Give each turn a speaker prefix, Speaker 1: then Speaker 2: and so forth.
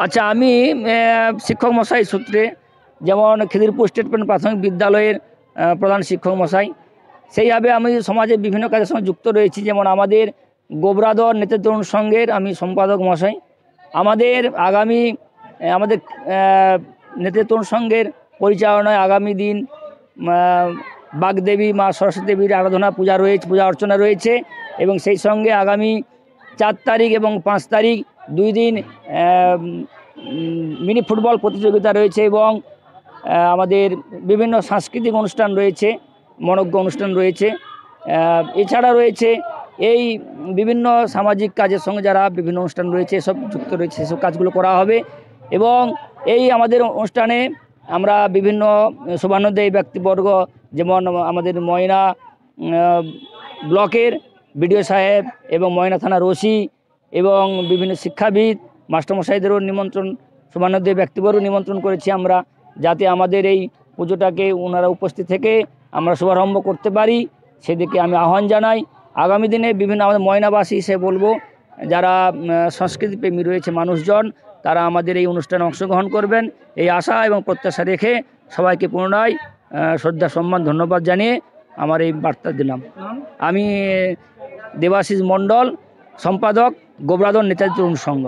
Speaker 1: আচ্ছা, আমি শিক্ষক মশাই সূত্রে, যেমন খিদিরপুর স্টেট প্রাথমিক বিদ্যালয়ের প্রধান শিক্ষক মশাই, সেইভাবে আমি সমাজের বিভিন্ন কাজের সঙ্গে যুক্ত রয়েছি। যেমন আমাদের গোবরাদর নেতৃত্ব তরুণ সংঘের আমি সম্পাদক মশাই। আমাদের আগামী আমাদের নেতৃত্ব তরুণ সংঘের পরিচালনায় আগামী দিন বাগদেবী মা সরস্বতী দেবীর আরাধনা পূজা অর্চনা রয়েছে, এবং সেই সঙ্গে আগামী 4 তারিখ এবং 5 তারিখ 2 দিন মিনি ফুটবল প্রতিযোগিতা রয়েছে, এবং আমাদের বিভিন্ন সাংস্কৃতিক অনুষ্ঠান রয়েছে, মনজ্ঞ অনুষ্ঠান রয়েছে। এছাড়া রয়েছে এই বিভিন্ন সামাজিক কাজের সঙ্গে যারা বিভিন্ন অনুষ্ঠান রয়েছে সব যুক্ত রয়েছে, সেসব কাজগুলো করা হবে। এবং এই আমাদের অনুষ্ঠানে আমরা বিভিন্ন শোভানুধ্যায়ী ব্যক্তিবর্গ, যেমন আমাদের ময়না ব্লকের বিডিও সাহেব এবং ময়না থানার ওসি এবং বিভিন্ন শিক্ষাবিদ মাস্টারমশাইদেরও নিমন্ত্রণ, শোভানুধ্যায়ী ব্যক্তিবর্গ নিমন্ত্রণ করেছি আমরা, যাতে আমাদের এই পুজোটাকে ওনারা উপস্থিত থেকে আমরা শুভারম্ভ করতে পারি, সেদিকে আমি আহ্বান জানাই। আগামী দিনে বিভিন্ন আমাদের ময়নাবাসী হিসেবে বলবো, যারা সংস্কৃতিপ্রেমী রয়েছে মানুষজন, তারা আমাদের এই অনুষ্ঠানে অংশগ্রহণ করবেন, এই আশা এবং প্রত্যাশা রেখে সবাইকে পুনরায় শ্রদ্ধা সম্মান ধন্যবাদ জানিয়ে আমার এই বার্তা দিলাম। আমি দেবাশিস মণ্ডল, সম্পাদক গোবরাদর নেতাজি তরুণ সংঘ।